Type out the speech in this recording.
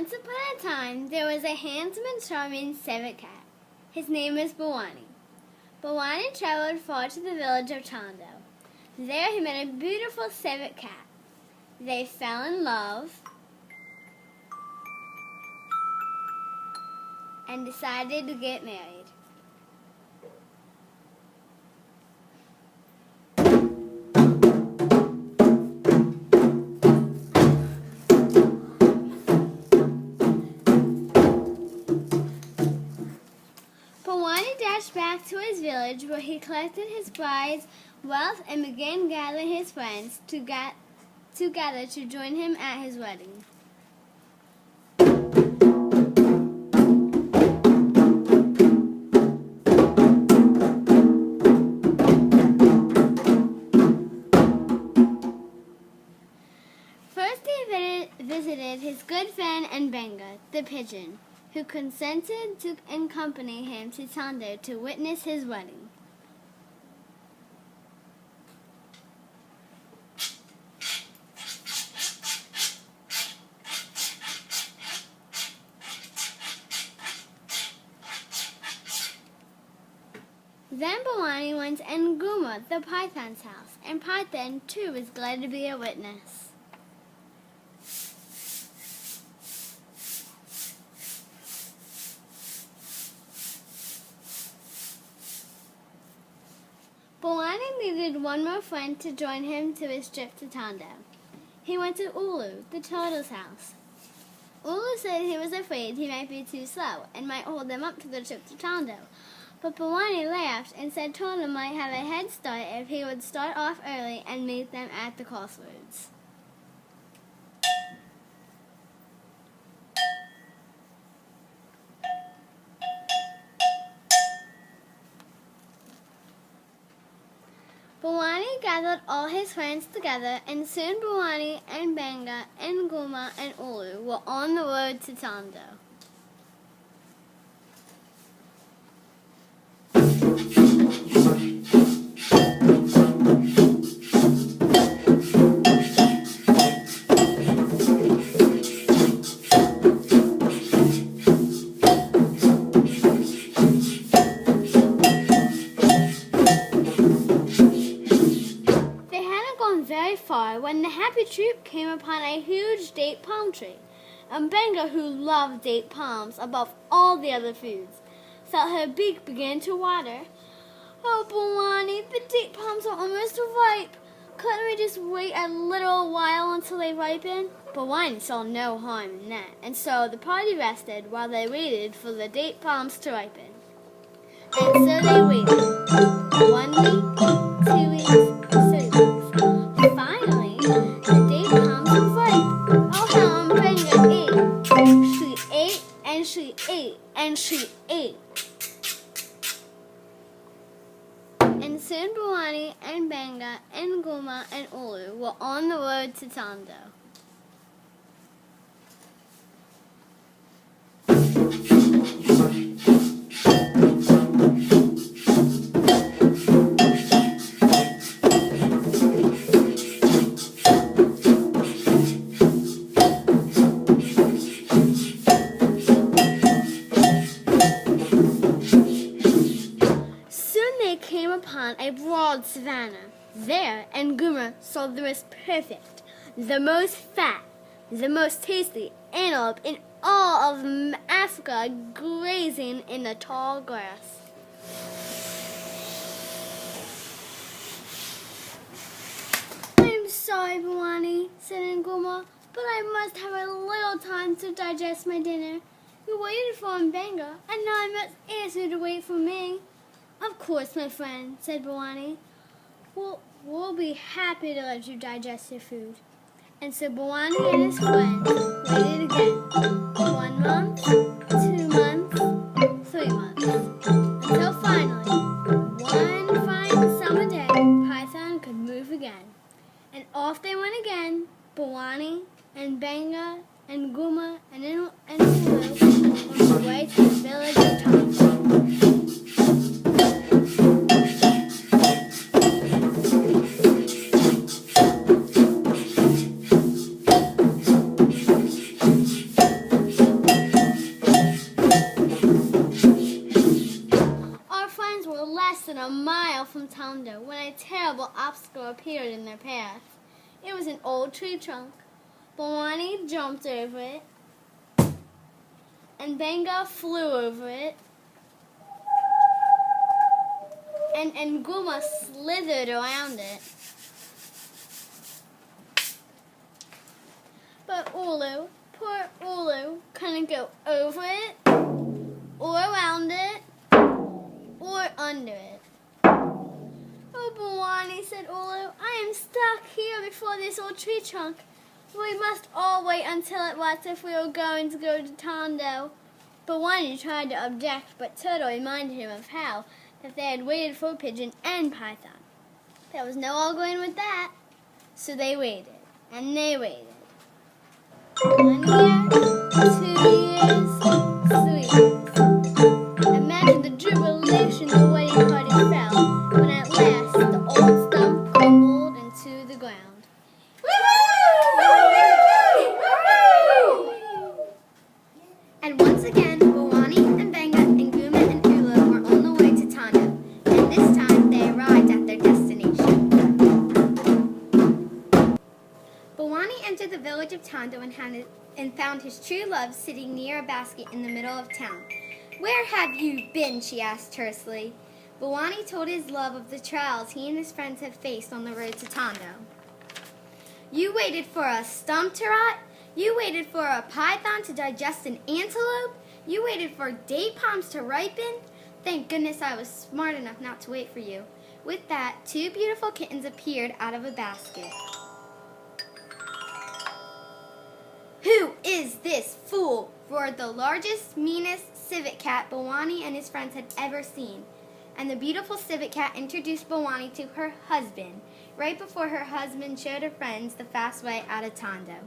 Once upon a time, there was a handsome and charming civet cat. His name was Bawani. Bawani traveled far to the village of Tondo. There he met a beautiful civet cat. They fell in love and decided to get married. Bawani dashed back to his village where he collected his bride's wealth and began gathering his friends together to join him at his wedding. First he visited his good friend Benga, the pigeon, who consented to accompany him to Tondo to witness his wedding. Then Bawani went to Nguma, the python's house, and Python too was glad to be a witness. Bawani needed one more friend to join him to his trip to Tondo. He went to Ulu, the turtle's house. Ulu said he was afraid he might be too slow and might hold them up to the trip to Tondo. But Bawani laughed and said Tondo might have a head start if he would start off early and meet them at the crossroads. Bawani gathered all his friends together, and soon Bawani and Benga and Nguma and Ulu were on the road to Tondo. Very far when the happy troop came upon a huge date palm tree. Benga, who loved date palms above all the other foods, felt her beak begin to water. "Oh, Bawani, the date palms are almost ripe. Couldn't we just wait a little while until they ripen?" Bawani saw no harm in that, and so the party rested while they waited for the date palms to ripen. And so they waited. 1 week, 2 weeks, 3 weeks. Finally, the date palms were ripe. Oh, how Benga ate. She ate, and she ate, and she ate. And soon Bawani and Benga and Nguma and Ulu were on the road to Tondo. Came upon a broad savanna. There, Nguma saw the most perfect, the most fat, the most tasty antelope in all of Africa grazing in the tall grass. "I'm sorry, Bawani," said Nguma, "but I must have a little time to digest my dinner. You waited for Benga, and now I must ask you to wait for me." "Of course, my friend," said Bawani. We'll be happy to let you digest your food." And so Bawani and his friends waited again. 1 month, 2 months, 3 months. Until finally, one fine summer day, Python could move again. And off they went again, Bawani and Benga and Nguma and Ulu on the way to the village of Tondo. Tondo when a terrible obstacle appeared in their path. It was an old tree trunk. Bawani jumped over it, and Benga flew over it, and Guma slithered around it. But Ulu, poor Ulu, couldn't go over it, or around it, or under it. "Oh, Bawani," said Ulu, "I am stuck here before this old tree trunk. We must all wait until it rots if we are going to go to Tondo." Bawani tried to object, but Turtle reminded him of how that they had waited for Pigeon and Python. There was no arguing with that, so they waited, and they waited. 1 year, 2 years, 3 years. Imagine the jubilation the wedding party felt when at last the old stump crumbled into the ground. And once again, Bawani and Benga and Guma and Ulu were on the way to Tondo, and this time they arrived at their destination. Bawani entered the village of Tondo and found his true love sitting near a basket in the middle of town. "Where have you been?" she asked tersely. Bawani told his love of the trials he and his friends had faced on the road to Tondo. "You waited for a stump to rot? You waited for a python to digest an antelope? You waited for date palms to ripen? Thank goodness I was smart enough not to wait for you." With that, 2 beautiful kittens appeared out of a basket. "Who is this fool?" roared the largest, meanest civet cat Bawani and his friends had ever seen. And the beautiful civet cat introduced Bawani to her husband, right before her husband showed her friends the fast way out of Tondo.